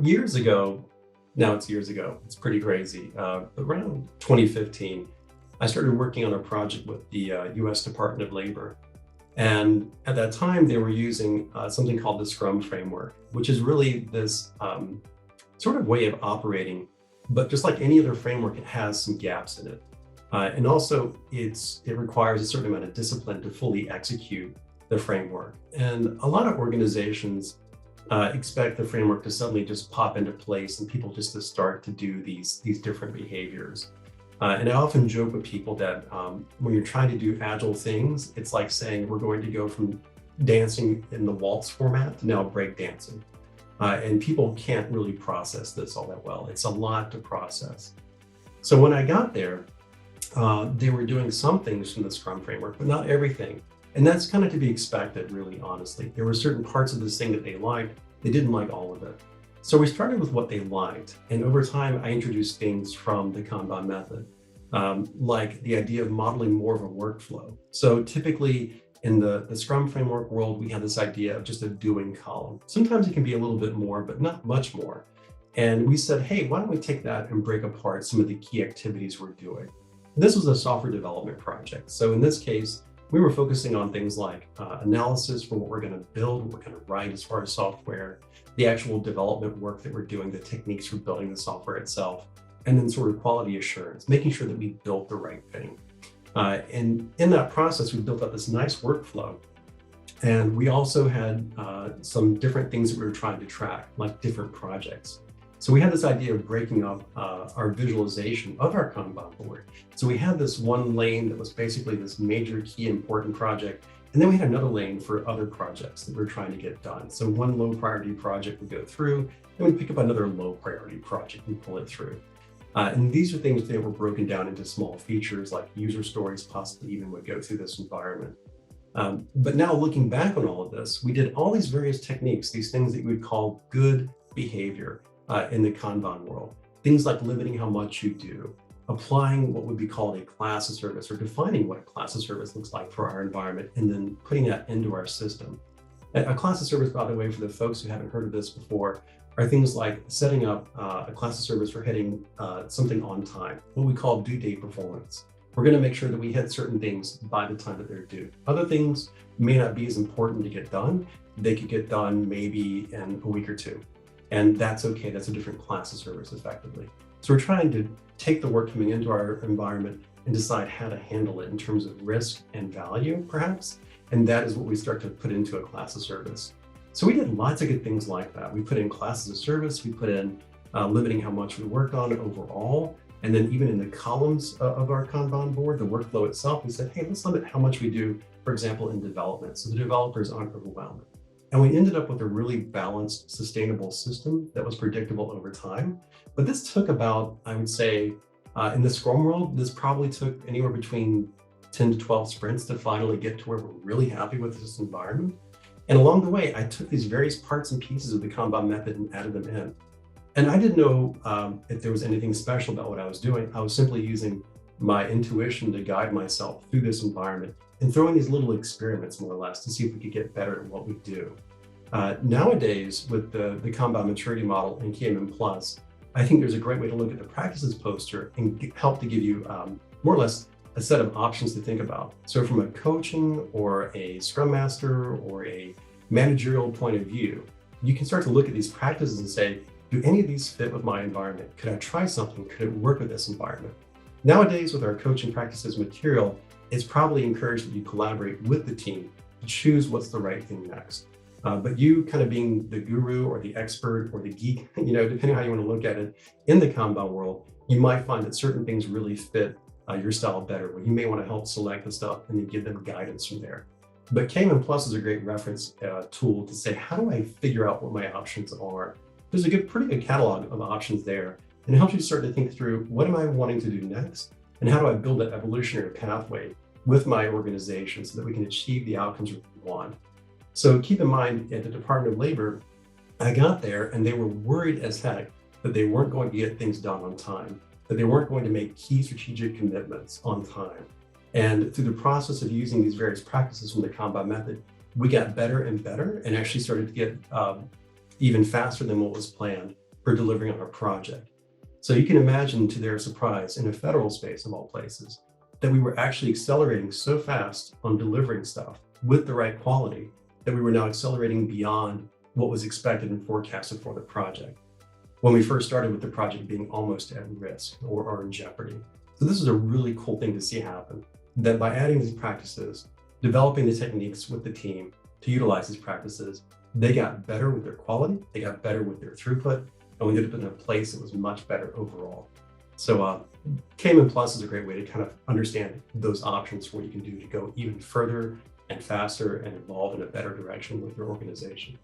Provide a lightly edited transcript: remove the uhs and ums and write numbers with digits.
years ago, now it's years ago, it's pretty crazy, around 2015, I started working on a project with the US Department of Labor. And at that time, they were using something called the Scrum framework, which is really this sort of way of operating. But just like any other framework, it has some gaps in it. And also, it requires a certain amount of discipline to fully execute the framework. And a lot of organizations expect the framework to suddenly just pop into place and people just to start to do these different behaviors. And I often joke with people that when you're trying to do agile things, it's like saying we're going to go from dancing in the waltz format to now break dancing. And people can't really process this all that well. It's a lot to process. So when I got there, they were doing some things from the Scrum framework, but not everything. And that's kind of to be expected, really, honestly. There were certain parts of this thing that they liked. They didn't like all of it. So we started with what they liked. And over time, I introduced things from the Kanban method, like the idea of modeling more of a workflow. So typically in the Scrum framework world, we have this idea of just a doing column. Sometimes it can be a little bit more, but not much more. And we said, hey, why don't we take that and break apart some of the key activities we're doing? This was a software development project. So in this case, we were focusing on things like analysis for what we're going to build, what we're going to write as far as software, the actual development work that we're doing, the techniques for building the software itself, and then sort of quality assurance, making sure that we built the right thing. And in that process, we built up this nice workflow. And we also had some different things that we were trying to track, like different projects. So we had this idea of breaking up our visualization of our Kanban board. So we had this one lane that was basically this major key important project. And then we had another lane for other projects that we're trying to get done. So one low priority project would go through, and we'd pick up another low priority project and pull it through. And these are things that were broken down into small features like user stories, possibly even would go through this environment. But now looking back on all of this, we did all these various techniques, these things that we would call good behavior in the Kanban world. Things like limiting how much you do, applying what would be called a class of service or defining what a class of service looks like for our environment and then putting that into our system. A class of service, by the way, for the folks who haven't heard of this before, are things like setting up a class of service for hitting something on time, what we call due date performance. We're going to make sure that we hit certain things by the time that they're due. Other things may not be as important to get done. They could get done maybe in a week or two. And that's okay. That's a different class of service effectively. So we're trying to take the work coming into our environment and decide how to handle it in terms of risk and value, perhaps. And that is what we start to put into a class of service. So we did lots of good things like that. We put in classes of service, we put in limiting how much we worked on overall. And then even in the columns of our Kanban board, the workflow itself, we said, hey, let's limit how much we do, for example, in development, so the developers aren't overwhelmed. And we ended up with a really balanced, sustainable system that was predictable over time. But this took about, I would say, in the Scrum world, this probably took anywhere between 10 to 12 sprints to finally get to where we're really happy with this environment. And along the way, I took these various parts and pieces of the Kanban method and added them in. And I didn't know if there was anything special about what I was doing. I was simply using my intuition to guide myself through this environment and throwing these little experiments, more or less, to see if we could get better at what we do. Nowadays, with the Kanban maturity model and KMM Plus, I think there's a great way to look at the practices poster and help to give you more or less a set of options to think about. So from a coaching or a Scrum Master or a managerial point of view, you can start to look at these practices and say, do any of these fit with my environment? Could I try something? Could it work with this environment? Nowadays, with our coaching practices material, it's probably encouraged that you collaborate with the team to choose what's the right thing next. But you kind of being the guru or the expert or the geek, depending on how you want to look at it, in the Kanban world, you might find that certain things really fit your style better, where you may want to help select the stuff and then give them guidance from there. But KMM Plus is a great reference tool to say, how do I figure out what my options are? There's a pretty good catalog of options there, and it helps you start to think through, what am I wanting to do next? And how do I build that evolutionary pathway with my organization so that we can achieve the outcomes we want? So keep in mind, at the Department of Labor, I got there and they were worried as heck that they weren't going to get things done on time, that they weren't going to make key strategic commitments on time. And through the process of using these various practices from the Kanban method, we got better and better and actually started to get even faster than what was planned. for delivering on our project. So you can imagine, to their surprise, in a federal space of all places, that we were actually accelerating so fast on delivering stuff with the right quality that we were now accelerating beyond what was expected and forecasted for the project, when we first started with the project being almost at risk or in jeopardy. So this is a really cool thing to see happen, that by adding these practices, developing the techniques with the team to utilize these practices, they got better with their quality, they got better with their throughput, and we ended up in a place that was much better overall. So KMM Plus is a great way to kind of understand those options for what you can do to go even further and faster and evolve in a better direction with your organization.